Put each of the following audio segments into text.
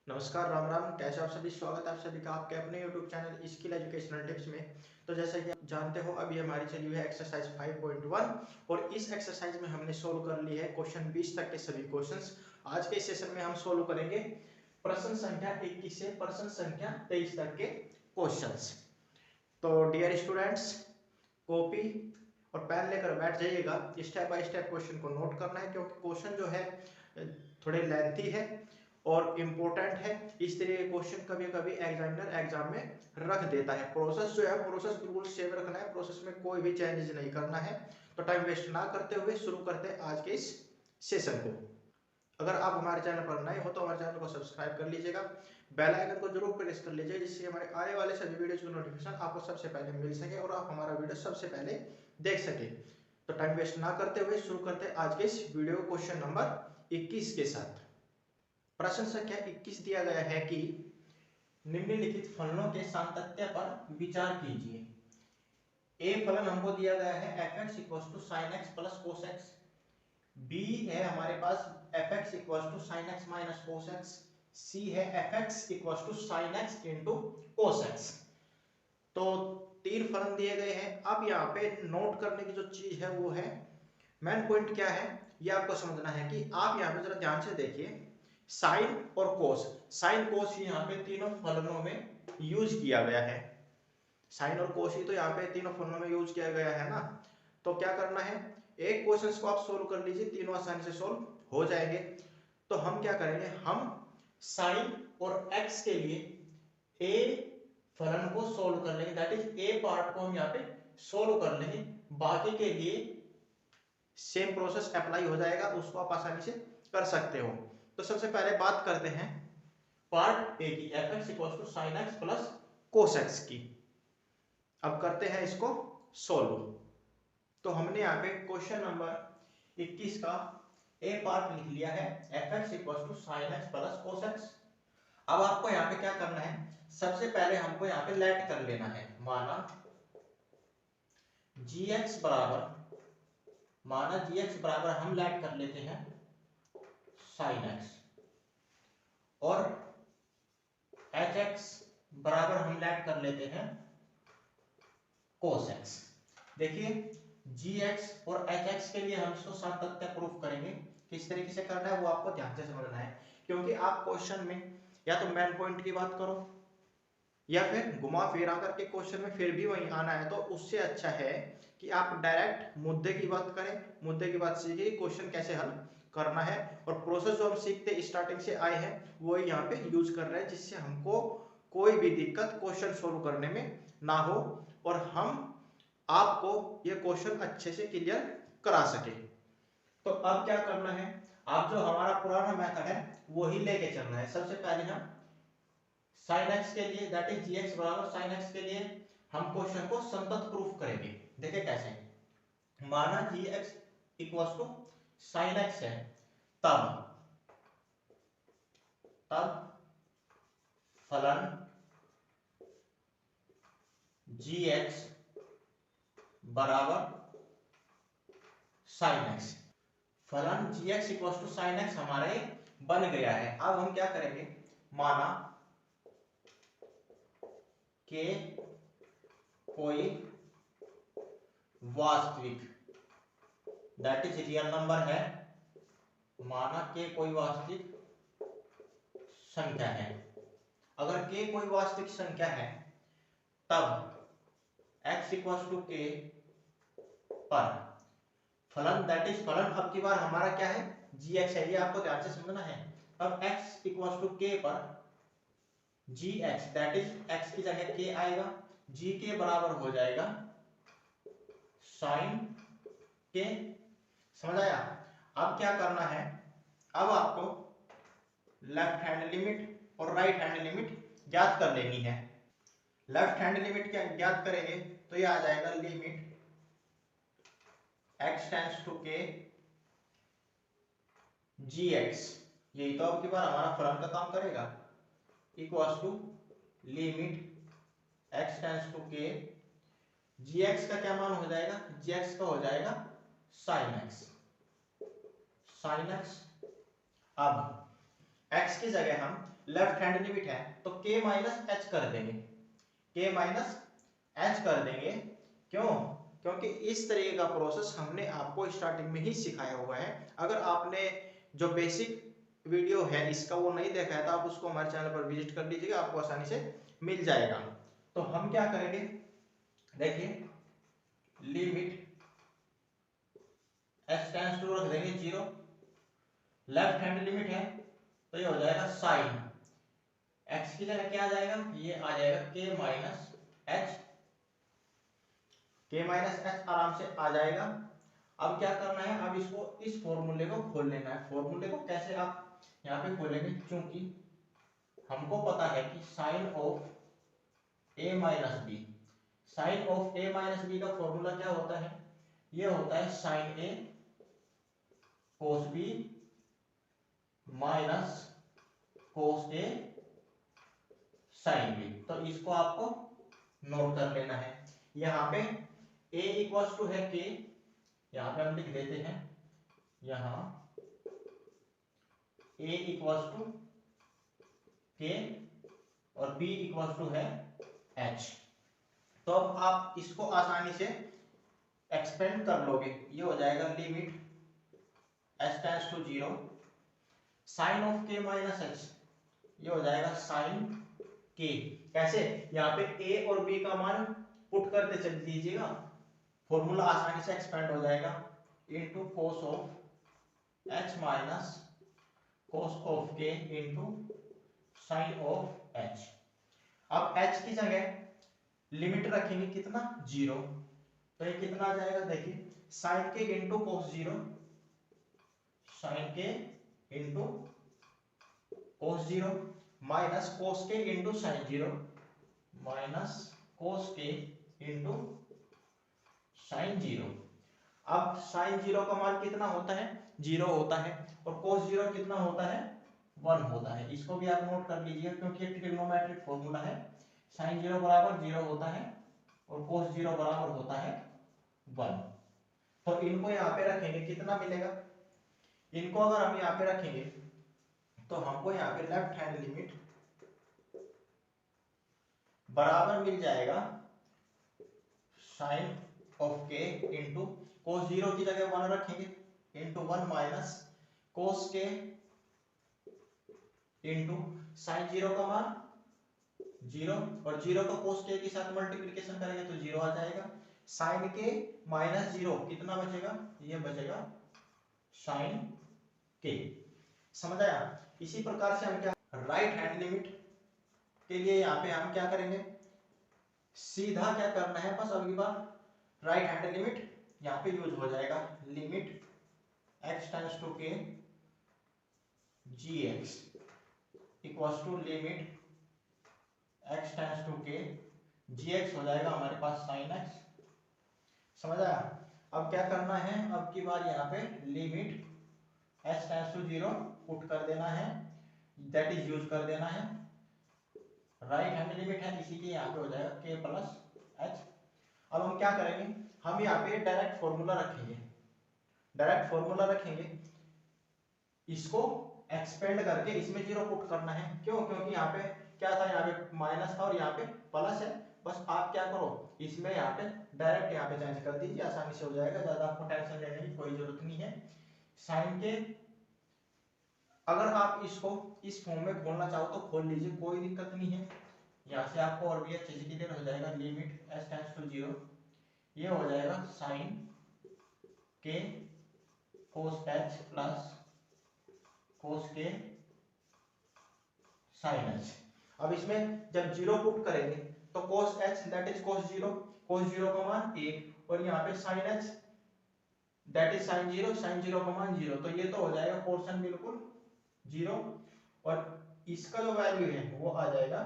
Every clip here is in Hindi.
नमस्कार, राम राम। कैसे आप सभी? स्वागत है आप सभी का आपके अपने YouTube channel skill educational tips में। तो जैसा कि आप जानते हो, अभी हमारी चली हुई है एक्सरसाइज 5.1 और इस एक्सरसाइज में हमने सोल्व कर ली है क्वेश्चन 20 तक के सभी क्वेश्चंस। आज के सेशन में हम सोल्व करेंगे प्रश्न संख्या 21 से प्रश्न संख्या 23 तक के क्वेश्चंस। तो डियर स्टूडेंट्स, कॉपी और पेन लेकर बैठ जाइएगा। स्टेप बाय स्टेप क्वेश्चन को नोट करना है, क्योंकि क्वेश्चन जो है थोड़े लेंथी है और इम्पोर्टेंट है। इस तरह के क्वेश्चन कभी कभी एग्जामिनर एग्जाम में रख देता है। प्रोसेस जो है, प्रोसेस बिल्कुल सेम रखना है, प्रोसेस में कोई भी चेंजेस नहीं करना है। तो टाइम वेस्ट ना करते हुए शुरू करते हैं आज के इस सेशन को। अगर आप हमारे चैनल पर नए हो तो हमारे चैनल को सब्सक्राइब कर लीजिएगा, बेल आइकन को जरूर प्रेस कर लीजिए, जिससे हमारे आने वाले सभी वीडियोज की नोटिफिकेशन आपको सबसे पहले मिल सके और आप हमारा वीडियो सबसे पहले देख सके। तो टाइम वेस्ट ना करते हुए शुरू करते हैं आज के इस वीडियो क्वेश्चन नंबर 21 के साथ। प्रश्न संख्या 21 दिया गया है कि निम्नलिखित फलनों के सातत्य पर विचार कीजिए। ए फलन हमको दिया गया है fx equals to sin x plus cos x। B है हमारे पास fx equals to sin x minus cos x। C है fx equals to sin x into cos x। तो तीन फलन दिए गए हैं। अब यहाँ पे नोट करने की जो चीज है वो है, मेन पॉइंट क्या है ये आपको समझना है कि आप यहाँ पे जरा ध्यान से देखिए, साइन और कोस। साइन कोस यहाँ पे तीनों फलनों में यूज किया गया है। साइन और कोस ही तो यहाँ पे तीनों फलनों में यूज किया गया है ना। तो क्या करना है, एक क्वेश्चन को आप सोल्व कर लीजिए, तीनों आसानी से सोल्व हो जाएंगे। तो हम क्या करेंगे, हम साइन और एक्स के लिए ए फलन को सोल्व कर लेंगे, दैट इज ए पार्ट को हम यहाँ पे सोल्व कर लेंगे। बाकी के लिए सेम प्रोसेस अप्लाई हो जाएगा, उसको आप आसानी से कर सकते हो। तो सबसे पहले बात करते हैं पार्ट ए की, fx equals to sin x plus cos x की। अब करते हैं इसको सोल्व। तो हमने यहाँ पे क्वेश्चन नंबर 21 का ए पार्ट लिख लिया है, fx equals to sin x plus cos x। अब आपको यहाँ पे क्या करना है, सबसे पहले हमको यहाँ पे लेट कर लेना है। माना gx बराबर हम लेट कर लेते हैं sin x, और hx बराबर हम लेट कर लेते हैं cos x। देखिए gx और hx के लिए हम इसको सातत्य प्रूफ करेंगे। किस तरीके से करना है वो आपको ध्यान से समझना है, क्योंकि आप क्वेश्चन में या तो मेन पॉइंट की बात करो या फिर घुमा फिरा करके क्वेश्चन में फिर भी वहीं आना है। तो उससे अच्छा है कि आप डायरेक्ट मुद्दे की बात करें, मुद्दे की बात सीखिए क्वेश्चन कैसे हल करना है, और प्रोसेस जो हम सीखते स्टार्टिंग से आए हैं वो यहाँ पे यूज कर रहे हैं, जिससे हमको कोई भी दिक्कत क्वेश्चन सोल्व करने में ना हो और हम आपको ये क्वेश्चन अच्छे से क्लियर करा सके। तो अब क्या करना है, आप जो हमारा पुराना मेथड है वही लेके चलना है। सबसे पहले हम sin x के लिए, दैट इज gx बराबर sin x के लिए हम क्वेश्चन को संतत प्रूफ करेंगे। देखिए कैसे, माना gx equals to sin x है, तब फलन gx बराबर sin x। फलन gx equals to sin x हमारा बन गया है। अब हम क्या करेंगे, माना के कोई वास्तविक, दैट इज रियल नंबर है, माना के कोई वास्तविक संख्या है। अगर के कोई वास्तविक संख्या है तब x इक्वल्स टू के पर फलन, दैट इज फलन अब की बार हमारा क्या है, gx है, ये आपको ध्यान से समझना है। अब x इक्वल्स टू के पर gx, दैट इज x की जगह k आएगा, g के बराबर हो जाएगा साइन के। समझ आया? अब क्या करना है, अब आपको लेफ्ट हैंड लिमिट और राइट हैंड लिमिट ज्ञात कर लेनी है। लेफ्ट हैंड लिमिट क्या ज्ञात करेंगे तो ये आ जाएगा limit x tends to k gx, यही तो अब की बार हमारा फलन का काम करेगा, equals to limit x tends to k gx का क्या मान हो जाएगा, gx का हो जाएगा sin x। अब x की जगह हम लेफ्ट हैंड लिमिट है तो k माइनस एच कर देंगे, k माइनस एच कर देंगे। क्यों? क्योंकि इस तरीके का प्रोसेस हमने आपको स्टार्टिंग में ही सिखाया हुआ है। अगर आपने जो बेसिक वीडियो है इसका वो नहीं देखा है तो आप उसको हमारे चैनल पर विजिट कर लीजिएगा, आपको आसानी से मिल जाएगा। तो हम क्या करेंगे, देखिए लिमिट एच टेंड्स टू रख देंगे 0, लेफ्ट हैंड लिमिट है तो ये हो जाएगा साइन एक्स की जगह क्या आ जाएगा, ये आ जाएगा k minus H, k minus H आराम से आ जाएगा। अब क्या करना है, अब इसको इस फॉर्मूले को खोल लेना है। फॉर्मूले को कैसे आप यहाँ पे खोलेंगे, क्योंकि हमको पता है कि साइन ऑफ a माइनस बी, साइन ऑफ a माइनस बी का फॉर्मूला क्या होता है, ये होता है sine a cos b minus cos a sine b। तो इसको आपको नोट कर लेना है। यहाँ पे a इक्वल्स टू है k, यहाँ पे हम लिख देते हैं, यहाँ a इक्वल्स टू k और b इक्वल्स टू है h। तो अब आप इसको आसानी से एक्सपेंड कर लोगे, ये हो जाएगा limit h tends to 0 sine of k minus h, ये हो जाएगा साइन k। कैसे, यहाँ पे a और b का मान पुट करते चल दीजिएगा, फॉर्मूला आसानी से एक्सपेंड हो जाएगा, into cos of h minus cos of k into sign of h। अब h की जगह लिमिट रखेंगे कितना, 0, तो ये कितना आ जाएगा, देखिए साइन के इंटू कोस 0, साइन के इंटू कोस 0 माइनस कोस के इंटू साइन 0 माइनस कोस के इंटू साइन 0। अब साइन 0 का मान कितना होता है, 0 होता है, और कोस 0 कितना होता है, 1 होता है। इसको भी आप नोट कर लीजिए क्योंकि ये ट्रिग्नोमेट्रिक फॉर्मूला है। साइन 0 बराबर 0 होता है और कोस 0 बराबर होता है 1। तो इनको यहाँ पे रखेंगे, कितना मिलेगा, इनको अगर हम यहाँ पे रखेंगे तो हमको यहाँ पे लेफ्ट हैंड लिमिट बराबर मिल जाएगा साइन ऑफ के इंटू कोस 0 की जगह 1 रखेंगे इंटू 1 माइनस कोस के इंटू साइन 0 का मान 0 और 0 को कोस के के साथ मल्टीप्लिकेशन करेंगे तो 0 आ जाएगा। साइन के माइनस 0 कितना बचेगा, ये बचेगा साइन के। समझ आया? इसी प्रकार से हम क्या, राइट हैंड लिमिट के लिए यहाँ पे हम क्या करेंगे, सीधा क्या करना है, बस अगली बार राइट हैंड लिमिट यहाँ पे यूज हो जाएगा, limit x tends to k gx equals to limit x tends to k gx हो जाएगा हमारे पास sin x। समझ आया? अब क्या करना है, अब की बार यहाँ पे limit h tends to 0 put कर देना है, दैट इज यूज कर देना है, राइट हैंड लिमिट है इसीलिए यहाँ पे हो जाएगा k प्लस h। अब हम क्या करेंगे, हम यहाँ पे डायरेक्ट फॉर्मूला रखेंगे, डायरेक्ट फॉर्मूला रखेंगे, इसको एक्सपेंड करके इसमें 0 पुट करना है। क्यों? क्योंकि यहाँ पे क्या था, यहाँ पे माइनस था और यहाँ पे प्लस है। बस आप क्या करो, इसमें यहाँ पे डायरेक्ट यहाँ पे चेंज कर दीजिए, आसानी से हो जाएगा, ज्यादा आपको टेंशन लेने की कोई जरूरत नहीं है। साइन के अगर आप इसको इस फॉर्म में खोलना चाहो तो खोल लीजिए, कोई दिक्कत नहीं है। यहाँ से आपको और भी अच्छे से क्लियर हो जाएगा, लिमिट s टेंड्स टू 0, ये हो जाएगा साइन के कोस h प्लस कोस के साइन h। अब इसमें जब 0 पुट करेंगे तो cos h that is cos 0, cos 0 का मान 1 और यहाँ पे sine h that is sine 0, sine 0 का मान 0, तो ये तो हो जाएगा पोर्शन बिल्कुल 0 और इसका जो वैल्यू है वो आ जाएगा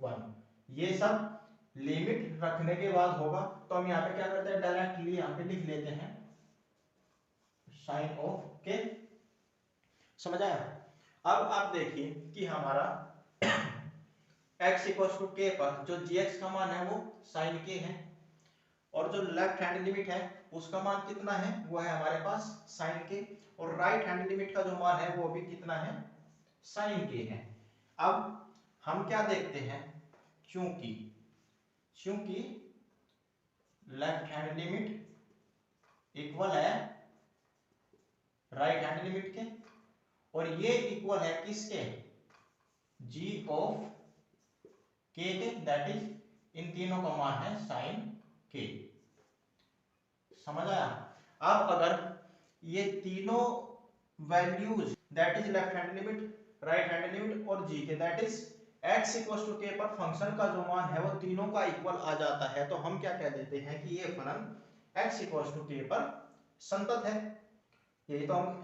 1। ये सब लिमिट रखने के बाद होगा, तो हम यहाँ पे क्या करते हैं, डायरेक्टली यहाँ पे लिख लेते हैं साइन ऑफ के। समझ आया? अब आप देखिए कि हमारा x इक्वल्स टू k पर जो gx का मान है वो साइन k है और जो लेफ्ट हैंड लिमिट है उसका मान कितना है, वो है हमारे पास साइन k, और राइट हैंड लिमिट का जो मान है वो भी कितना है, साइन k है। अब हम क्या देखते हैं, चूंकि लेफ्ट हैंड लिमिट इक्वल है राइट हैंड लिमिट के, और ये इक्वल है किसके, g ऑफ k के, दैट इज इन तीनों का मान है साइन k। समझ आया। अब अगर ये तीनों values that is left hand limit, right hand limit और g के, that is x equal to k पर फंक्शन का जो मान है वो तीनों का इक्वल आ जाता है, तो हम क्या कह देते हैं कि ये फलन x इक्वल टू k पर संतत है। यही तो हम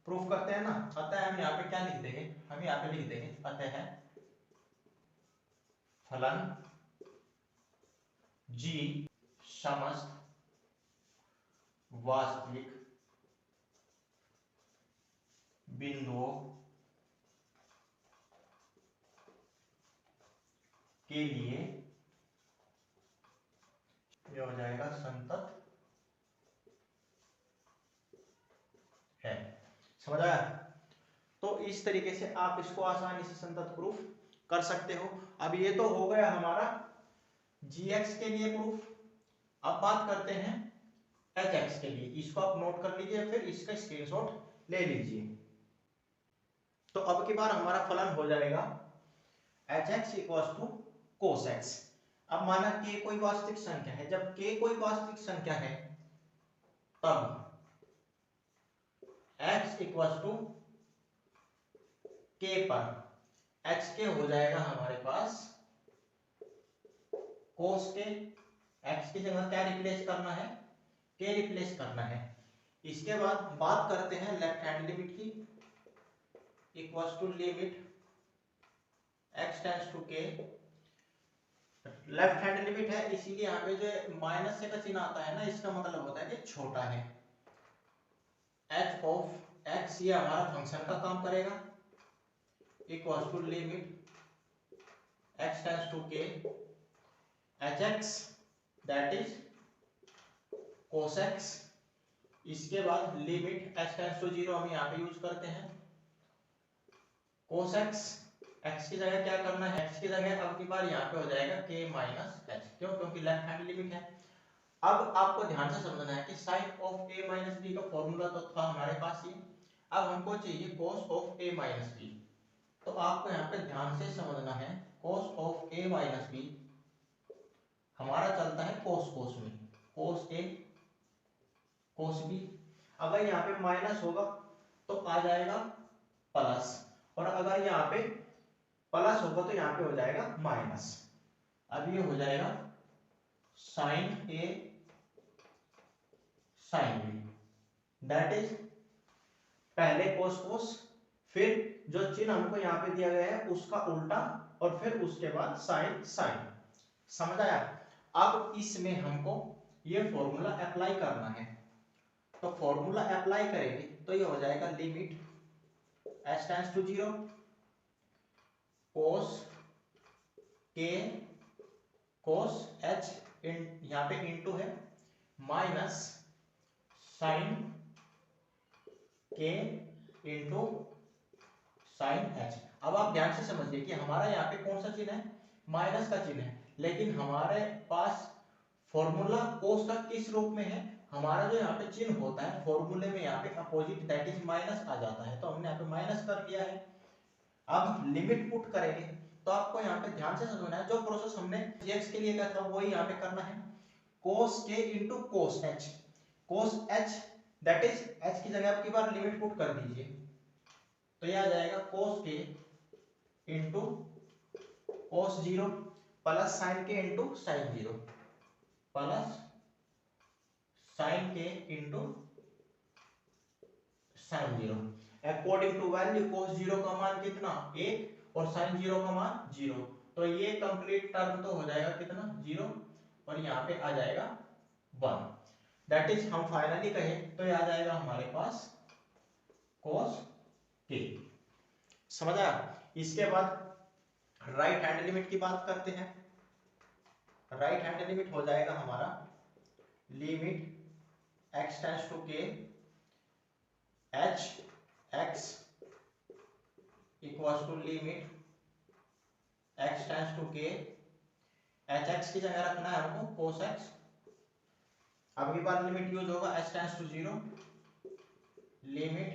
प्रूफ करते हैं ना। अतः हम यहाँ पे क्या लिख देंगे, हम यहाँ पे लिख देंगे अतः फलन g समस्त वास्तविक बिंदुओं के लिए ये हो जाएगा संतत है। समझ आया। तो इस तरीके से आप इसको आसानी से संतत प्रूफ कर सकते हो। अब ये तो हो गया हमारा gx के लिए प्रूफ। अब बात करते हैं hx के लिए। इसको आप नोट कर लीजिए, फिर इसका स्क्रीनशॉट ले लीजिए। तो अब की बार हमारा फलन हो जाएगा hx equals to cos x। अब माना k कोई वास्तविक संख्या है, जब k कोई वास्तविक संख्या है तब x इक्वल्स टू k पर h के हो जाएगा हमारे पास cos के, x की जगह क्या रिप्लेस करना है, k रिप्लेस करना है। इसके बाद बात करते हैं लेफ्ट हैंड लिमिट की, equals to limit x tends to k। Left hand limit है इसीलिए यहाँ पे जो माइनस से का चिन्ह आता है ना, इसका मतलब होता है कि छोटा है। h ऑफ x ये हमारा फंक्शन का काम करेगा, equals to limit x tends to k hx that is cos x। इसके बाद लिमिट h टेंड्स टू 0 हम यहाँ पे यूज करते हैं। cos x, x की जगह क्या करना है, x की जगह अब की बार यहाँ पे हो जाएगा k माइनस h, क्यों, क्योंकि लेफ्ट हैंड लिमिट है। अब आपको ध्यान से समझना है कि sine of a minus b का फॉर्मूला तो था हमारे पास ये, अब हमको चाहिए cos of a minus b। तो आपको यहाँ पे ध्यान से समझना है, cos of a minus b हमारा चलता है cos में, cos a cos b। अगर यहाँ पे माइनस होगा तो आ जाएगा प्लस, और अगर यहाँ पे प्लस होगा तो यहाँ पे हो जाएगा माइनस। अब ये हो जाएगा sine a sine b, that is पहले cos, फिर जो चिन्ह हमको यहाँ पे दिया गया है उसका उल्टा, और फिर उसके बाद साइन। समझ आया। अब इसमें हमको ये फॉर्मूला अप्लाई करना है, तो फॉर्मूला अप्लाई करेंगे तो ये हो जाएगा limit h tends to 0 cos k cos h, यहाँ पे इनटू है, minus sine k into sine h। अब आप ध्यान से समझिए कि हमारा यहाँ पे कौन सा चिन्ह है, माइनस का चिन्ह है, लेकिन हमारे पास फॉर्मूला cos का किस रूप में है, हमारा जो यहाँ पे चिन्ह होता है फॉर्मूले में यहाँ पे अपोजिट दैट इज माइनस आ जाता है, तो हमने यहाँ पे माइनस कर लिया है। अब लिमिट पुट करेंगे तो आपको यहाँ पे ध्यान से समझना है, जो प्रोसेस हमने x के लिए किया था वही यहाँ पे करना है, cos k into cos h। cos h that is h की जगह आपकी बार लिमिट पुट कर दीजिए, तो ये आ जाएगा cos k into cos 0 plus sin k into sin 0 plus sin k into sin 0। According to value cos 0 का मान कितना 1 और sin 0 का मान 0, तो ये कंप्लीट टर्म तो हो जाएगा कितना 0, और यहाँ पे आ जाएगा 1। दैट इज हम फाइनली कहें तो ये आ जाएगा हमारे पास cos k। समझ आया। इसके बाद राइट हैंड लिमिट की बात करते हैं। राइट हैंड लिमिट हो जाएगा हमारा limit x tends to k h x equals to limit x tends to k, h x की जगह रखना है हमको कोस एक्स। अब की बार लिमिट यूज होगा h tends to 0, limit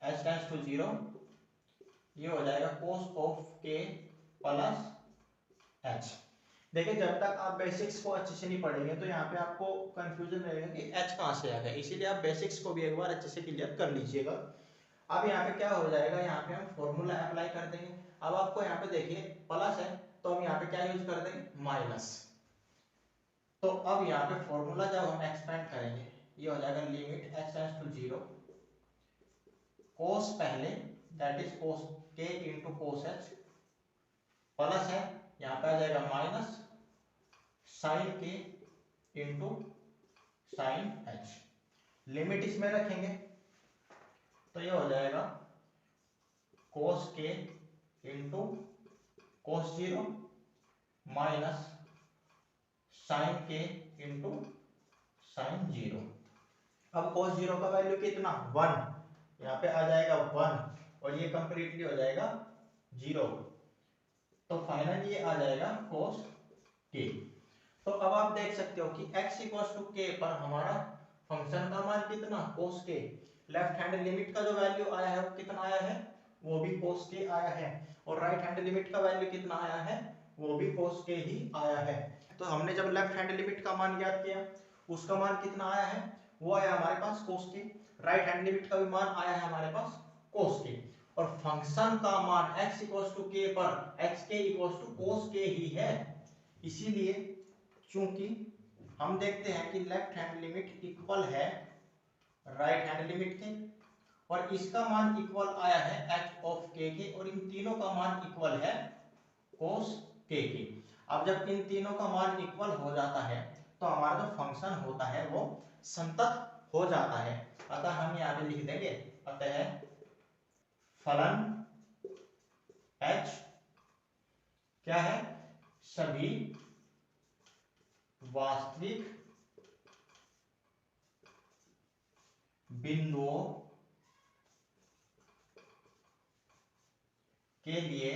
h tends to 0, ये हो जाएगा cos of k plus h। देखिए जब तक आप बेसिक्स को अच्छे से नहीं पढ़ेंगे तो यहाँ पे आपको कंफ्यूजन रहेगा कि h कहाँ से आ गया, इसीलिए आप बेसिक्स को भी एक बार अच्छे से क्लियर कर लीजिएगा। अब यहाँ पे क्या हो जाएगा, यहाँ पे हम फॉर्मूला अप्लाई कर देंगे। अब आपको यहाँ पे देखिए प्लस है तो हम यहाँ पे क्या यूज कर देंगे माइनस। तो अब यहाँ पे फॉर्मूला जब हम एक्सपेंड करेंगे ये हो जाएगा लिमिट x टेंड्स टू 0, कोस पहले that is cos k into cos h, plus है यहाँ पे आ जाएगा माइनस साइन के इंटू साइन h। लिमिट इसमें रखेंगे तो ये हो जाएगा कोस के इंटू कोस 0 माइनस साइन के इंटू साइन 0। अब कोस 0 का वैल्यू कितना 1, यहाँ पे आ जाएगा 1 और ये कंप्लीटली हो जाएगा 0, तो फाइनली ये आ जाएगा कोस के। तो अब आप देख सकते हो कि x इक्वल्स टू k पर हमारा फंक्शन का मान कितना कोस के, लेफ्ट हैंड लिमिट का जो वैल्यू आया है वो कितना आया है, वो भी कोस के आया है, और राइट हैंड लिमिट का वैल्यू कितना आया है, वो भी कोस के ही आया है। तो हमने जब लेफ्ट हैंड लिमिट का मान ज्ञात किया उसका मान कितना आया है, वो आया हमारे पास कोस के, राइट हैंड लिमिट का भी मान आया है हमारे पास कोस के, और फंक्शन का मान x इक्वल्स टू k पर x के इक्वल्स टू कोस के ही है। इसीलिए चूंकि हम देखते हैं कि लेफ्ट हैंड लिमिट इक्वल है राइट हैंड लिमिट के, और इसका मान इक्वल आया है h ऑफ k के, और इन तीनों का मान इक्वल है cos k के। अब जब इन तीनों का मान इक्वल हो जाता है तो हमारा जो फंक्शन होता है वो संतत हो जाता है। अतः हम यहाँ पे लिख देंगे, अतः फलन h क्या है, सभी वास्तविक बिंदुओं के लिए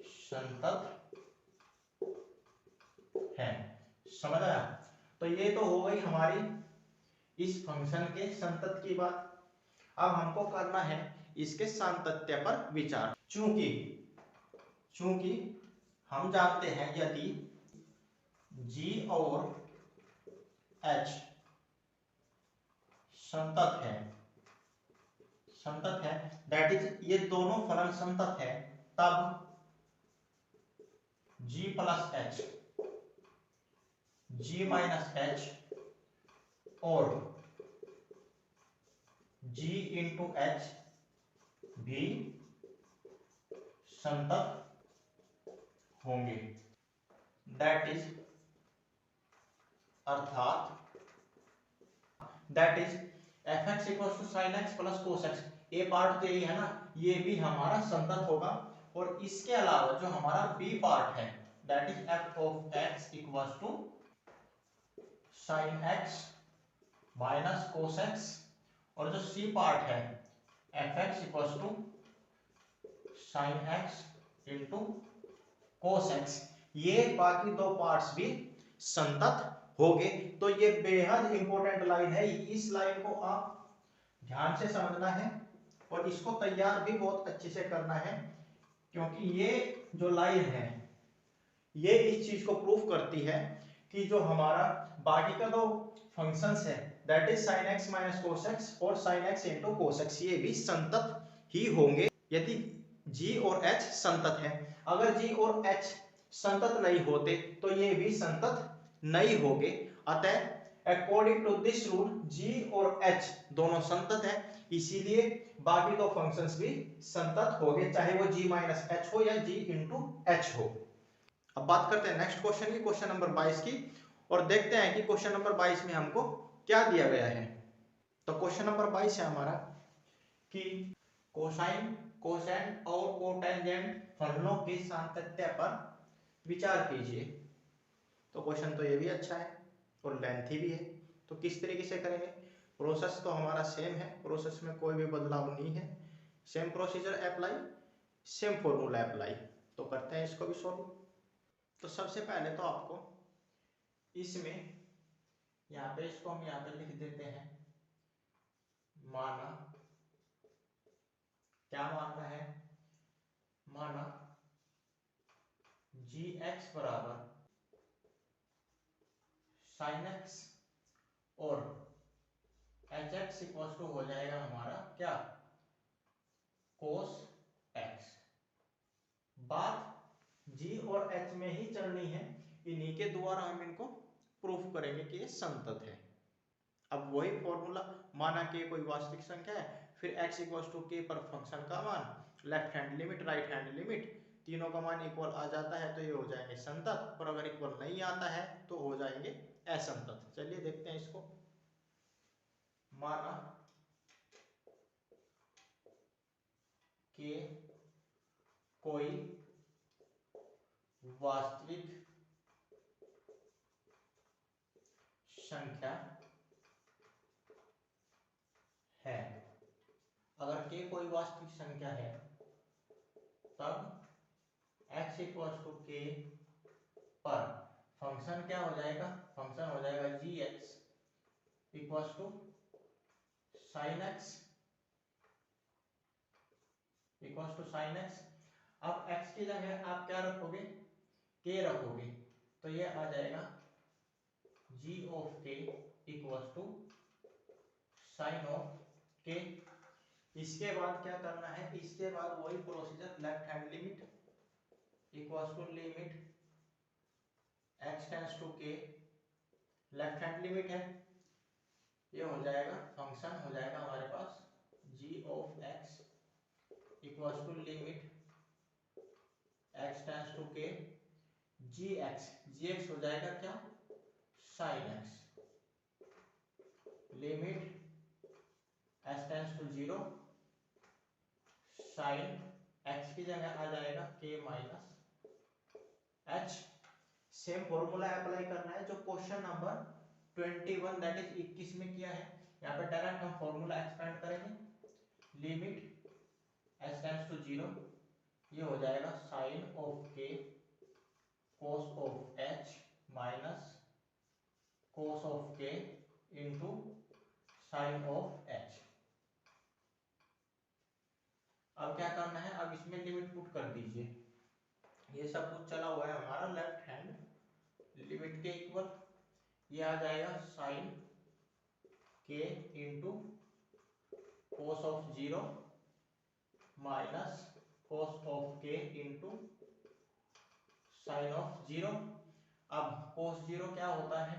संतत है। समझ आया? तो ये तो हो गई हमारी इस फंक्शन के संतत की बात। अब हमको करना है इसके सातत्य पर विचार। चूंकि हम जानते हैं यदि g और h संतत है दैट इज ये दोनों फलन संतत है, तब g plus h, g minus h और g इंटू h भी संतत होंगे। दैट इज अर्थात that is fx equals to sin x plus cos x, a part तो यही है ना, ये भी हमारा संतत होगा। और इसके अलावा जो हमारा b पार्ट है that is f of x equals to sin x minus cos x, और जो c पार्ट है fx equals to sin x into cos x, ये बाकी दो पार्ट्स भी संतत हो गए। तो ये बेहद इंपॉर्टेंट लाइन है, इस लाइन को आप ध्यान से समझना है और इसको तैयार भी बहुत अच्छे से करना है, क्योंकि ये जो लाइन है ये इस चीज को प्रूफ करती है कि जो हमारा बाकी का दो फंक्शंस है that is sin x minus cos x और sin x into cos x, ये भी संतत ही होंगे यदि g और h संतत है। अगर g और h संतत नहीं होते तो ये भी संतत नहीं होंगे। अतः according to this rule g और h दोनों संतत है, इसीलिए बाकी दो फंक्शंस भी संतत होंगे, चाहे वो g माइनस h हो या g इंटू h हो। अब बात करते हैं नेक्स्ट क्वेश्चन की, क्वेश्चन नंबर 22 की, और देखते हैं कि क्वेश्चन नंबर 22 में हमको क्या दिया गया है। तो क्वेश्चन नंबर 22 है हमारा कि कोसाइन, कोसेंट और कोटेंजेंट फलनों के सातत्य पर विचार कीजिए। तो क्वेश्चन तो ये भी अच्छा है और लेंथी भी है। तो किस तरीके से करेंगे, प्रोसेस तो हमारा सेम है, प्रोसेस में कोई भी बदलाव नहीं है। Same procedure apply, same formula apply. तो करते हैं इसको भी सॉल्व। तो सबसे पहले तो आपको इसमें यहाँ पे इसको हम यहाँ पे लिख देते हैं, माना क्या मानना है, माना जी एक्स बराबर साइन एक्स और एच एक्स इक्वल टू हो जाएगा हमारा क्या, कोस एक्स। बात जी और एच में ही चलनी है, इन्हीं के द्वारा हम इनको प्रूफ करेंगे कि ये संतत है। अब वही फॉर्मूला, माना कि कोई वास्तविक संख्या है, फिर x इक्वल टू के पर फंक्शन का मान, left hand limit right hand limit, तीनों का मान इक्वल आ जाता है तो ये हो जाएंगे संतत, और अगर इक्वल नहीं आता है तो हो जाएंगे असंतत। चलिए देखते हैं इसको। माना कि कोई वास्तविक संख्या है, अगर के कोई वास्तविक संख्या है तब x इक्वल टू के पर फंक्शन क्या हो जाएगा, फंक्शन हो जाएगा G x equal to sine x equal to sine x. अब x की जगह आप क्या रखोगे, के रखोगे, तो ये आ जाएगा g of k equal to sine of k. इसके बाद क्या करना है, इसके बाद वही procedure, left hand limit equal to limit x tends to k, left hand limit है, ये हो जाएगा फंक्शन हो जाएगा हमारे पास g of x equal to limit x tends to k, gx हो जाएगा क्या, sine x, limit s tends to 0, sine x की जगह आ जाएगा k minus h। Same formula apply करना है जो क्वेश्चन नंबर 21 दैट इज 21 में किया है। यहाँ पे डायरेक्ट हम फॉर्मूला एक्सपेंड करेंगे, लिमिट s टेंड्स टू 0, ये हो जाएगा sine of k cos of h minus cos of k into sine of h। अब क्या करना है, अब इसमें लिमिट पुट कर दीजिए, ये सब कुछ चला हुआ है हमारा लेफ्ट हैंड लिमिट के इक्वल, ये आ जाएगा sine k into cos of 0 minus cos of k into sine of 0। अब cos 0 क्या होता है,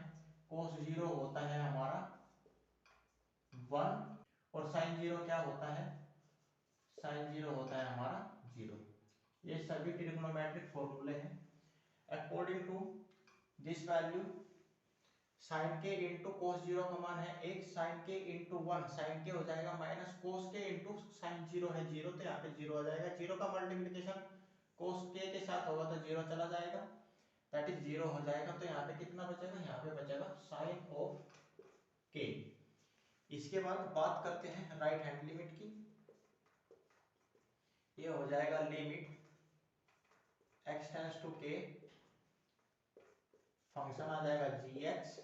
cos 0 होता है हमारा 1, और साइन 0 क्या होता है, साइन 0 होता है हमारा 0। ये सभी ट्रिग्नोमेट्रिक फॉर्मूले हैं। According to this value sine के इंटू कोस 0 का मान है 1, साइन के इंटू 1, साइन के हो जाएगा माइनस कोस के इंटू साइन 0 है 0, तो यहाँ पे 0 आ जाएगा। 0 का मल्टीप्लिकेशन कोस के साथ होगा तो 0 चला जाएगा, दैट इज 0 हो जाएगा। तो यहाँ पे कितना बचेगा, यहाँ पे बचेगा साइन ऑफ के। इसके बाद बात करते हैं राइट हैंड लिमिट की, ये हो जाएगा limit x tends to k, function आ जाएगा gx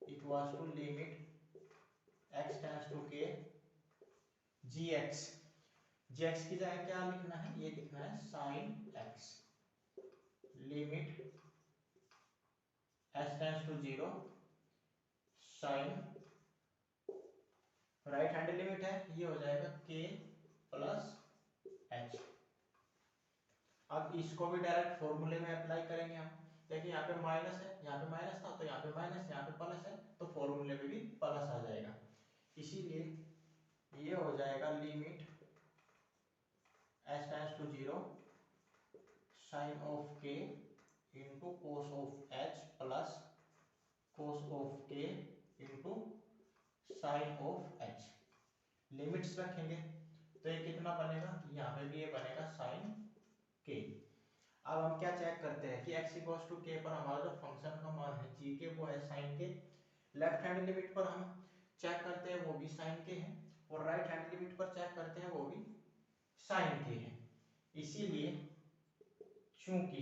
equals to limit x tends to k gx। gx की जगह क्या लिखना है, ये लिखना है sine x, limit s tends to 0, sine right hand limit है, ये हो जाएगा k प्लस h। अब इसको भी डायरेक्ट फॉर्मूले में अप्लाई करेंगे हम। देखिए यहाँ पे माइनस है, यहाँ पे माइनस था, तो यहाँ पे माइनस, यहाँ पे प्लस है, तो फॉर्मूले में भी प्लस आ जाएगा। इसीलिए ये हो जाएगा limit s tends to 0 sine of k into cos of h plus cos of k into sine of h। Limits रखेंगे तो ये कितना बनेगा, यहाँ पे भी ये बनेगा साइन k। अब हम क्या चेक करते हैं कि x इक्वल्स टू k पर हमारा जो फंक्शन का मान है g के वो है sin k। Left hand limit पर हम चेक करते हैं वो भी sin k है, और राइट हैंड लिमिट पर चेक करते हैं वो भी साइन के है। इसीलिए चूंकि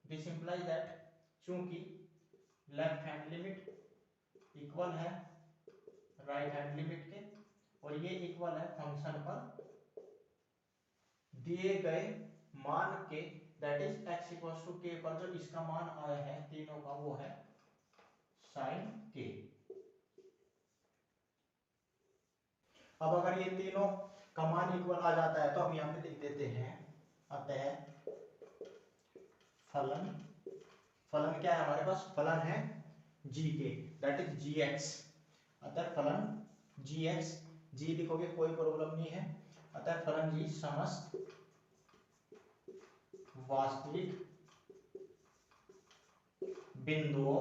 दिस इंप्लाइज दैट चूंकि लेफ्ट हैंड लिमिट इक्वल है राइट हैंड लिमिट के और ये इक्वल है फंक्शन पर दिए गए मान के, that is x equals to k पर जो इसका मान आया है तीनों का वो है साइन के। अब अगर ये तीनों का मान इक्वल आ जाता है तो हम यहाँ पे लिख देते हैं अतः फलन, फलन क्या है हमारे पास, फलन है g के, दैट इज gx। अतः फलन gx, g लिखोगे कोई प्रॉब्लम नहीं है। अतः फलन g समस्त वास्तविक बिंदुओं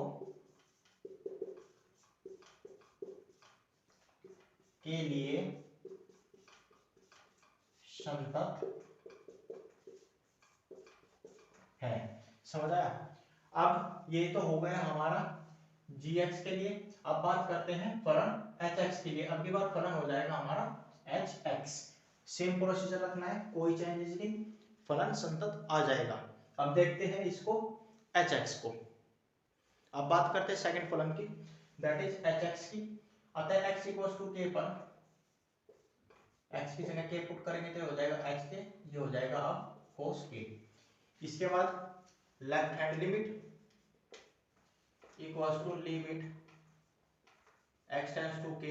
के लिए संतत है। समझ आया? अब ये तो हो गया हमारा gx के लिए। अब बात करते हैं फलन hx के लिए। अब की बार फलन हो जाएगा हमारा hx। सेम प्रोसीजर रखना है, कोई चेंजेस नहीं, फलन संतत आ जाएगा। अब देखते हैं इसको hx को। अब बात करते हैं सेकंड फलन की, दैट इज hx की। अतः x इक्वल्स टू k पर x की जगह k पुट करेंगे तो हो जाएगा h के, ये हो जाएगा अब cos k। इसके बाद left hand limit equals to limit x tends to k,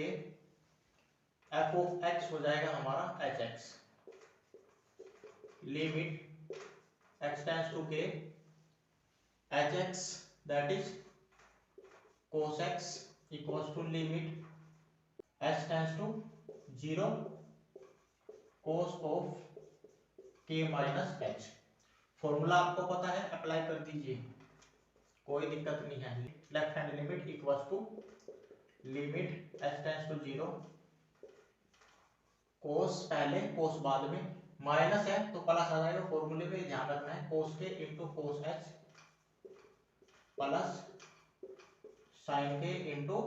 f of x हो जाएगा हमारा hx, limit x tends to k hx that is cos x equals to limit h tends to 0 cos of k minus h। Formula आपको पता है, अप्लाई कर दीजिए, कोई दिक्कत नहीं है। Left hand limit equals to limit h tends to 0 cos पहले cos बाद में, माइनस है तो प्लस आ जाएगा, फॉर्मूले में ध्यान रखना है, cos k into cos h plus sin k into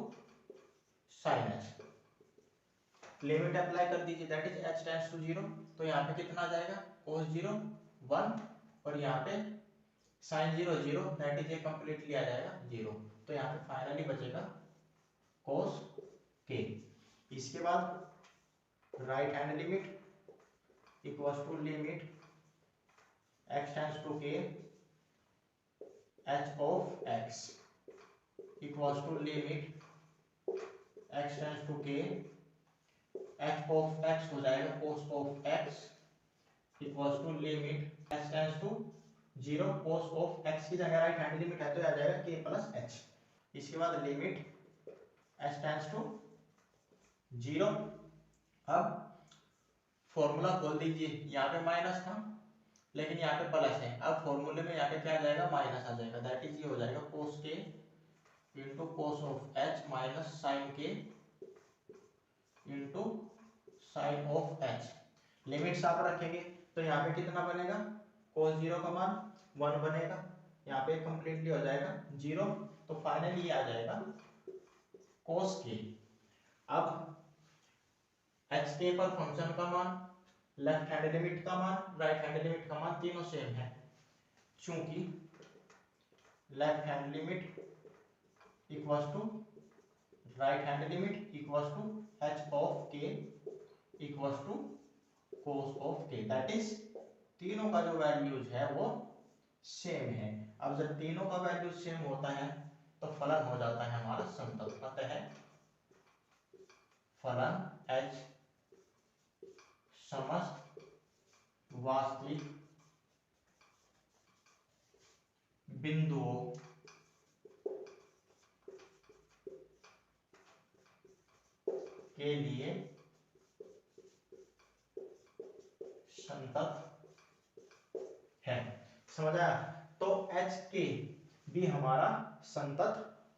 sin h। Limit apply कर दीजिए, that is h tends to 0, तो यहाँ पे कितना आ जाएगा cos 0 1 और यहाँ पे sin 0 0, दैट इज ये कंप्लीटली आ जाएगा 0। तो यहाँ पे फाइनली बचेगा cos k। इसके बाद right hand limit equals to limit x tends to k h of x equals to limit x tends to k h of x हो जाएगा cos of x equals to limit h tends to 0 cos of x की जगह राइट हैंड लिमिट है तो आ जाएगा k प्लस h। इसके बाद लिमिट h टेंड्स टू 0। अब फॉर्मूला खोल दीजिए, यहाँ पे माइनस था लेकिन यहाँ पे प्लस है, अब फॉर्मूले में यहाँ पे क्या आ जाएगा माइनस आ जाएगा, दैट इज ये हो जाएगा cos k into cos of h minus sin k into sin of h। Limits आप रखेंगे तो यहाँ पे कितना बनेगा, cos 0 का मान 1 बनेगा, यहाँ पे कंप्लीटली हो जाएगा 0, तो फाइनली आ जाएगा cos k। अब h k पर फंक्शन का मान, लेफ्ट हैंड लिमिट का मान, राइट हैंड लिमिट का मान तीनों सेम है, चूंकि left hand limit equals to right hand limit equals to h of k equals to cos of k, that is तीनों का जो वैल्यूज है वो सेम है। अब जब तीनों का वैल्यू सेम होता है तो फलन हो जाता है हमारा संतत। अतः फलन h समस्त वास्तविक बिंदुओं के लिए संतत है। समझ आया? तो h k भी हमारा संतत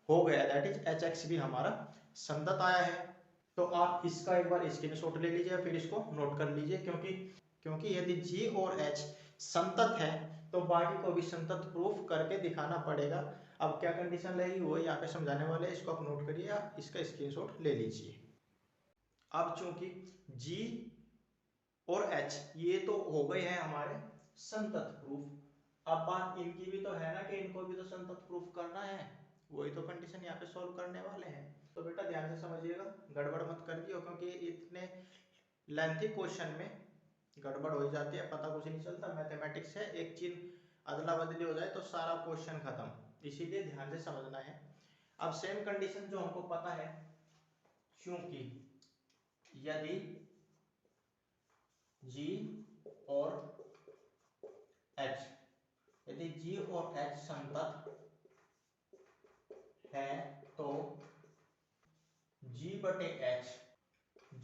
हो गया, दैट इज hx भी हमारा संतत आया है। तो आप इसका एक बार स्क्रीनशॉट ले लीजिए, फिर इसको नोट कर लीजिए, क्योंकि यदि g और h संतत है तो बाकी को भी संतत प्रूफ करके दिखाना पड़ेगा। अब क्या कंडीशन रहेगी वो यहाँ पे समझाने वाले, इसको आप नोट करिए, इसका स्क्रीनशॉट ले लीजिए। अब चूंकि G और H ये तो हो गए हैं हमारे संतत प्रूफ, अब बात इनकी भी तो है ना कि इनको भी तो संतत प्रूफ करना है, वही तो कंडीशन यहाँ पे सॉल्व करने वाले हैं। तो बेटा ध्यान से समझिएगा, गड़बड़ मत कर दियो, क्योंकि इतने लेंथी क्वेश्चन में गड़बड़ हो जाती है, पता कुछ नहीं चलता। मैथमेटिक्स है, एक चिन्ह अदला बदली हो जाए तो सारा क्वेश्चन खत्म, इसीलिए ध्यान से समझना है। अब सेम कंडीशन जो हमको पता है, क्योंकि यदि G और H, यदि G और H संतत है तो G बटे H,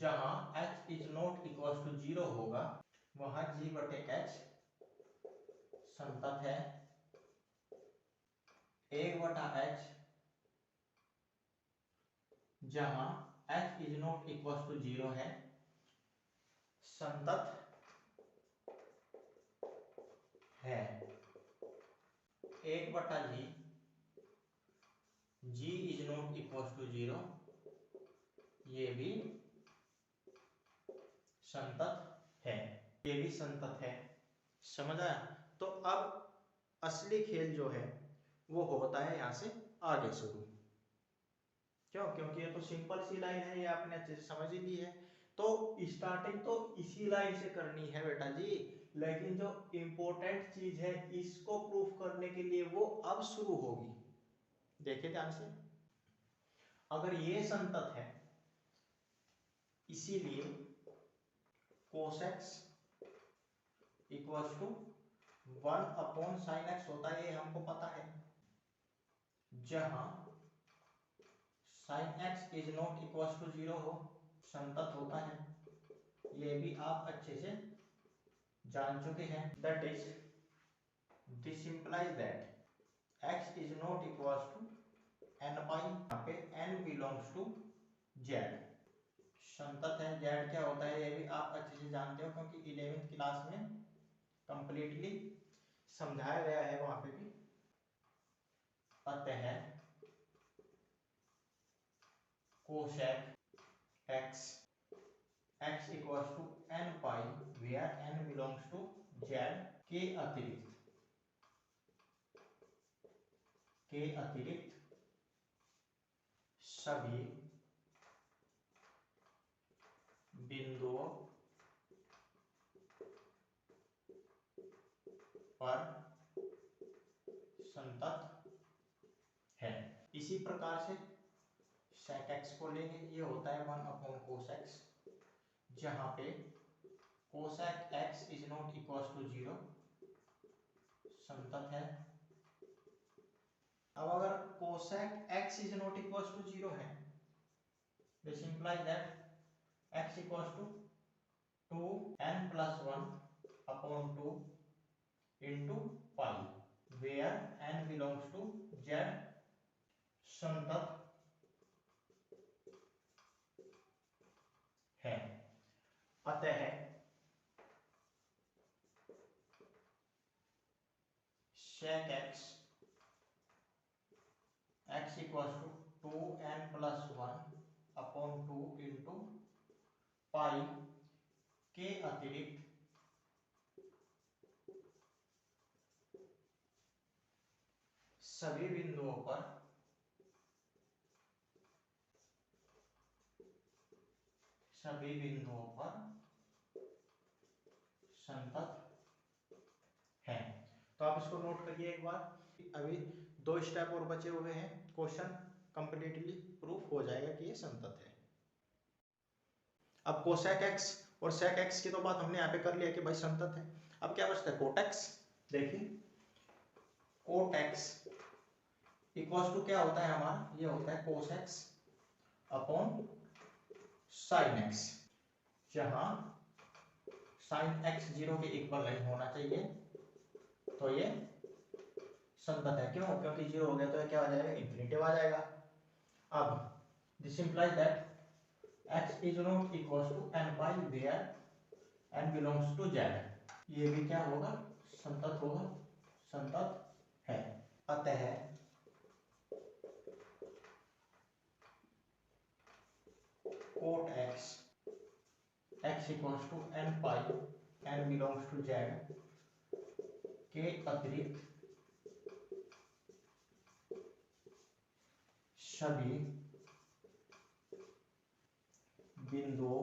जहां H is not equal to 0 होगा वहां G बटे H संतत है। 1 बटा H, जहां H is not equal to 0 है, संतत है। 1 बटा G, G is not equal to 0, ये भी संतत है, ये भी संतत है। समझ आया? तो अब असली खेल जो है वो होता है यहाँ से आगे शुरू। क्यों? क्योंकि ये तो सिंपल सी लाइन है, ये आपने अच्छे से समझ ही ली है। तो स्टार्टिंग तो इसी लाइन से करनी है बेटा जी, लेकिन जो इंपॉर्टेंट चीज है इसको प्रूफ करने के लिए वो अब शुरू होगी। देखिए ध्यान से, अगर ये संतत है इसीलिए cos x equals to 1 upon sine x होता है, ये हमको पता है। जहां sine x is not equals to 0 हो, संतत होता है, ये भी आप अच्छे से जान चुके हैं। That is, this implies that x is not equals to n pi, यहाँ पे n बिलोंग्स टू z, संतत है। z क्या होता है ये भी आप अच्छे से जानते हो, क्योंकि 11th क्लास में कंप्लीटली समझाया गया है वहां पे भी। अतः cosec x, x equals to n pi, where n belongs to z, के अतिरिक्त सभी बिंदुओं पर संतत है। इसी प्रकार से sec x को लेंगे, ये होता है 1 अपॉन cos x, जहां पे cosec x is not equal to 0, संतत है। अब अगर cosec x is not equal to 0 है, this implies that x equals to 2n plus 1 upon 2 into pi, where n belongs to z, संतत है। अतः sec x, x equals to 2n plus 1 upon 2 into pi के अतिरिक्त सभी बिंदुओं पर संतत है। तो आप इसको नोट करिए एक बार, अभी 2 स्टेप और बचे हुए हैं, क्वेश्चन कंप्लीटली प्रूफ हो जाएगा कि ये संतत है। अब कोसेक x और सेक x की तो बात हमने यहाँ पे कर लिया कि भाई संतत है। अब क्या बचता है? Cot x। देखिए कोट x इक्वल्स टू क्या होता है हमारा, ये होता है cos x upon sine x, जहां साइन x 0 के इक्वल नहीं होना चाहिए, तो ये संतत है। क्यों? क्योंकि 0 हो गया तो क्या आ जाएगा? इंफिनिटिव आ जाएगा। अब this implies that x is not equal to n pi, where n belongs to z, ये भी क्या होगा? संतत होगा, संतत है। अतः cot x x equals to n pi n belongs to z के अतिरिक्त सभी बिंदुओं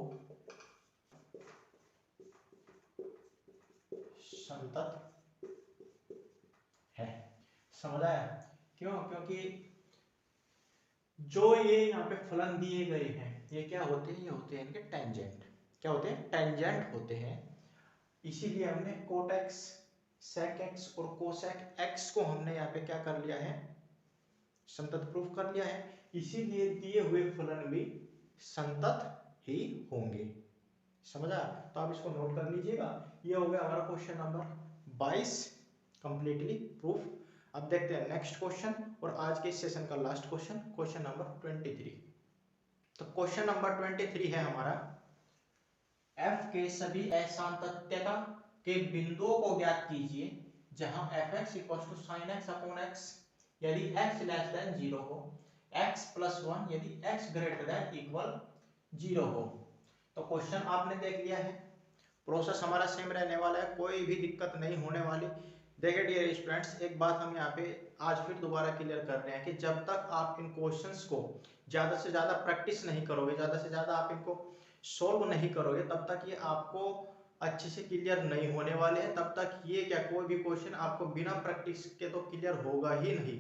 संतत है। समझ आया? क्यों? क्योंकि जो ये यहाँ पे फलन दिए गए हैं ये क्या होते हैं? ये होते हैं इनके टेंजेंट। क्या होते हैं? टेंजेंट होते हैं। इसीलिए हमने कोट एक्स, सेक एक्स और कोसेक एक्स को हमने यहाँ पे क्या कर लिया है? संतत प्रूफ कर लिया है। इसीलिए दिए हुए फलन भी संतत ही होंगे। समझा? तो आप इसको नोट कर लीजिएगा। ये हो गया हमारा क्वेश्चन नंबर 22 कंप्लीटली प्रूफ। अब देखते हैं नेक्स्ट क्वेश्चन और आज के इस सेशन का लास्ट क्वेश्चन, क्वेश्चन नंबर 23। तो क्वेश्चन नंबर 23 है हमारा, f के सभी असांतत्यता के बिंदुओं को ज्ञात कीजिए जहां fx equals to sin x upon x यदि x लेस देन 0 हो, x प्लस 1 यदि x ग्रेटर देन इक्वल 0 हो। तो क्वेश्चन आपने देख लिया है, प्रोसेस हमारा सेम रहने वाला है, कोई भी दिक्कत नहीं होने वाली। देखिए डियर स्टूडेंट्स, एक बात हम यहाँ पे आज फिर दोबारा क्लियर कर रहे हैं कि जब तक आप इन क्वेश्चंस को ज़्यादा से ज़्यादा प्रैक्टिस नहीं करोगे, ज़्यादा से ज़्यादा आप इनको सोल्व नहीं करोगे, तब तक ये आपको अच्छे से क्लियर नहीं होने वाले हैं। तब तक ये क्या कोई भी क्वेश्चन आपको बिना प्रैक्टिस के तो क्लियर होगा ही नहीं।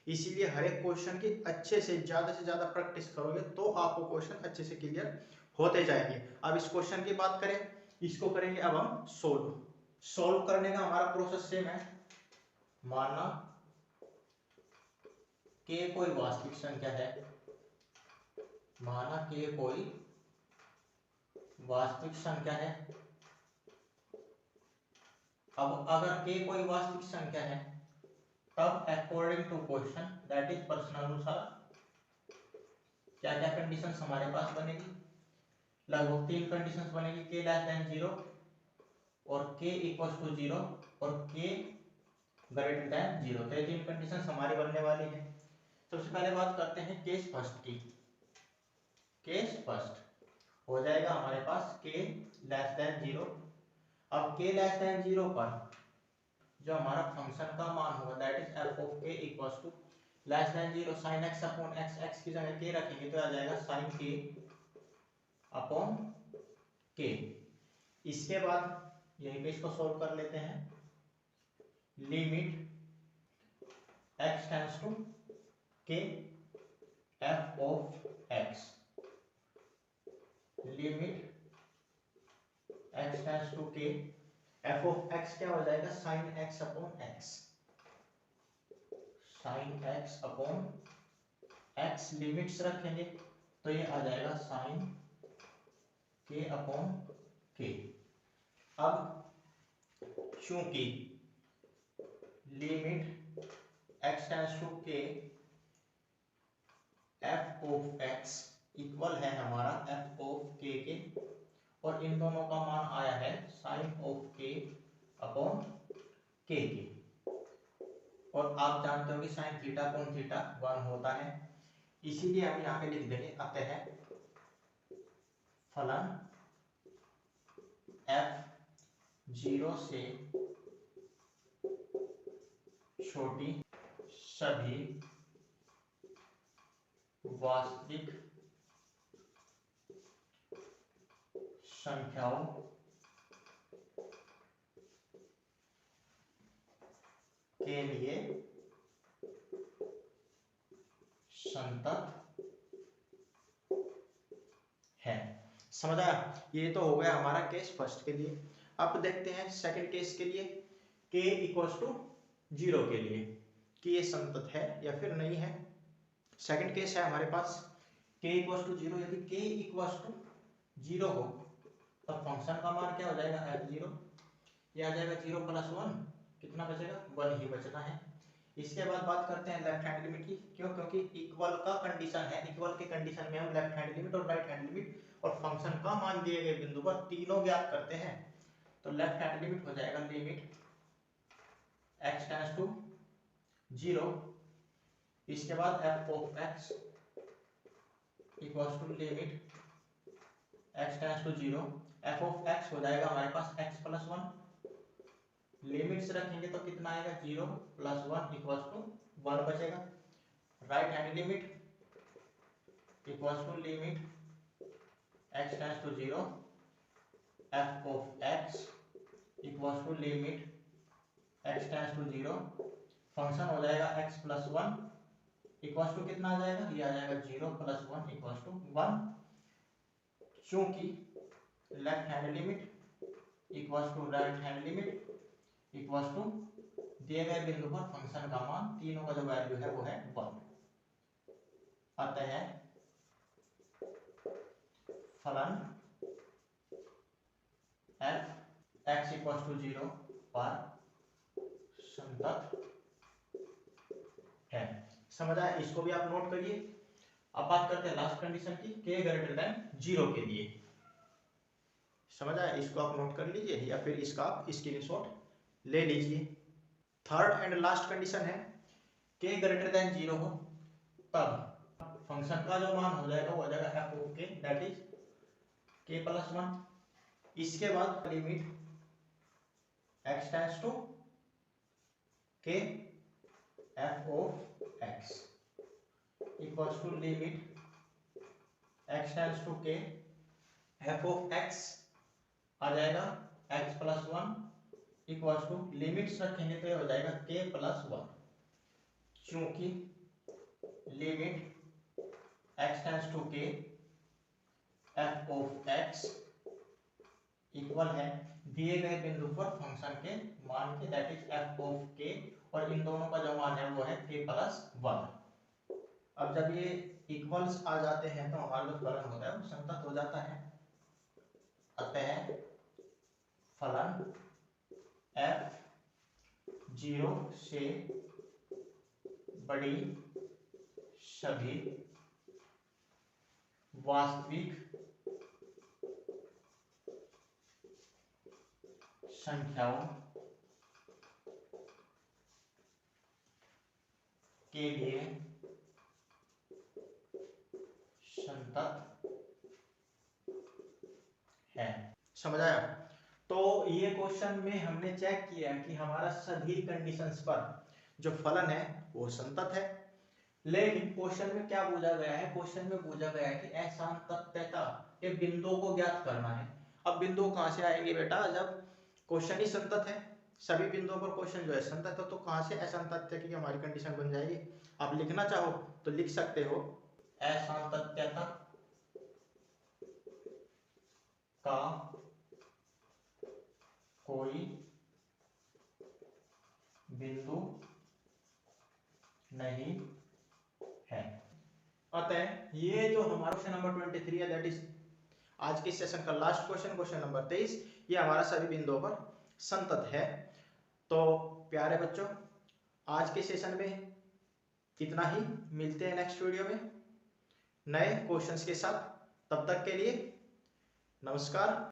इसीलिए हर एक क्वेश्चन की अच्छे से ज़्यादा प्रैक्टिस करोगे तो आपको क्वेश्चन अच्छे से क्लियर होते जाएंगे। अब इस क्वेश्चन की बात करें, इसको करेंगे अब हम सोल्व करने का हमारा प्रोसेस सेम है। मानना के कोई वास्तविक संख्या है, माना के कोई वास्तविक संख्या है। अब अगर के कोई वास्तविक संख्या है तब according to question that is प्रश्न अनुसार क्या क्या कंडीशंस हमारे पास बनेगी? लगभग 3 कंडीशंस बनेगी, के लेस देन 0 और के इक्वल्स टू 0 और के ग्रेटर देन 0। तो ये 3 कंडीशंस हमारी बनने वाली है। सबसे पहले बात करते हैं केस फर्स्ट की। केस फर्स्ट हो जाएगा हमारे पास के लेस देन 0। अब के लेस देन 0 पर जो हमारा फंक्शन का मान होगा that is f of k equals to less than 0 sin x upon x, x की जगह के रखेंगे तो आ जाएगा sin k अपॉन k। इसके बाद यहीं पे इसको सॉल्व कर लेते हैं। Limit x tends to k f of x, limit x tends to k f of x क्या हो जाएगा? sin x upon x, sin x upon x limits रखेंगे तो ये आ जाएगा sin k अपॉन k। अब चूंकि limit x tends to k f of x equal है हमारा f ऑफ k के, और इन दोनों का मान आया है sin of k upon k के। और आप जानते हो कि sin थीटा अपॉन थीटा 1 होता है, इसीलिए हम यहाँ पे लिख देंगे अतः फलन f 0 से छोटी सभी वास्तविक संख्याओं के लिए संतत है। समझ आया? ये तो हो गया हमारा केस फर्स्ट के लिए। अब देखते हैं सेकंड केस के लिए, k इक्वल्स टू 0 के लिए कि ये संतत है या फिर नहीं है। सेकंड केस है हमारे पास k इक्वल्स टू 0, यदि k इक्वल्स टू 0 हो तब फंक्शन का मान क्या हो जाएगा? f0, ये आ जाएगा 0 प्लस 1, कितना बचेगा? 1 ही बचना है। इसके बाद बात करते हैं लेफ्ट हैंड लिमिट की। क्यों? क्योंकि इक्वल का कंडीशन है, इक्वल के कंडीशन में हम लेफ्ट हैंड लिमिट और राइट हैंड लिमिट और फंक्शन का मान दिए गए बिंदु पर तीनों ज्ञात करते हैं। तो लेफ्ट हैंड लिमिट हो जाएगा लिमिट x टेंड्स टू 0, इसके बाद f of x equals to limit x tends to 0 f of x हो जाएगा हमारे पास एक्स प्लस वन, लिमिट्स रखेंगे तो कितना आएगा 0 प्लस 1 इक्वल्स टू 1 बचेगा। Right hand limit equals to limit x tends to 0 f of x equals to limit x tends to 0, function हो जाएगा x प्लस 1 इक्वल्स टू कितना आ जाएगा, ये आ जाएगा 0 प्लस 1 इक्वल्स टू 1। चूंकि left hand limit equals to right hand limit equals to दिए गए बिंदु पर फंक्शन का मान तीनों का जो वैल्यू है वो है 1। अतः फलन f x इक्वल्स टू 0 पर संतत है। समझ आया? इसको भी आप नोट करिए। अब बात करते हैं लास्ट कंडीशन की, k ग्रेटर देन 0 के लिए। समझ आया? इसको आप नोट कर लीजिए या फिर इसका आप स्क्रीनशॉट ले लीजिए। थर्ड एंड लास्ट कंडीशन है k ग्रेटर देन 0 हो तब फंक्शन का जो मान हो जाएगा वो हो जाएगा f of k that is k plus 1। इसके बाद limit x tends to k f of x equals to limit x tends to k f of x आ जाएगा x plus 1 equals to limits रखेंगे तो ये हो जाएगा k प्लस 1। क्योंकि limit x tends to k f of x equal है दिए गए बिंदु पर फंक्शन के मान के that is f of k, और इन दोनों का जो मान है वो है k प्लस 1। अब जब ये इक्वल्स आ जाते हैं तो हमारा जो फलन होता है वो संतत हो जाता है। अतः फलन f 0 से बड़ी सभी वास्तविक संख्याओं के लिए संतत है। समझ आया? तो ये क्वेश्चन में हमने चेक किया कि हमारा सभी कंडीशंस पर जो फलन है वो संतत है। लेकिन क्वेश्चन में क्या पूछा गया है, क्वेश्चन में पूछा गया है कि असांतत्यता के बिंदुओं को ज्ञात करना है। अब बिंदु कहां से आएंगे बेटा, जब क्वेश्चन ही संतत है, सभी बिंदुओं पर क्वेश्चन जो है संतत है, तो कहां से असांतत्य की हमारी कंडीशन बन जाएगी। आप लिखना चाहो तो लिख सकते हो, असांतत्यता का कोई बिंदु नहीं है। अतः ये जो हमारा क्वेश्चन नंबर 23 है दैट इज आज के सेशन का लास्ट क्वेश्चन, क्वेश्चन नंबर 23, ये हमारा सभी बिंदुओं पर संतत है। तो प्यारे बच्चों, आज के सेशन में इतना ही। मिलते हैं नेक्स्ट वीडियो में नए क्वेश्चंस के साथ। तब तक के लिए नमस्कार।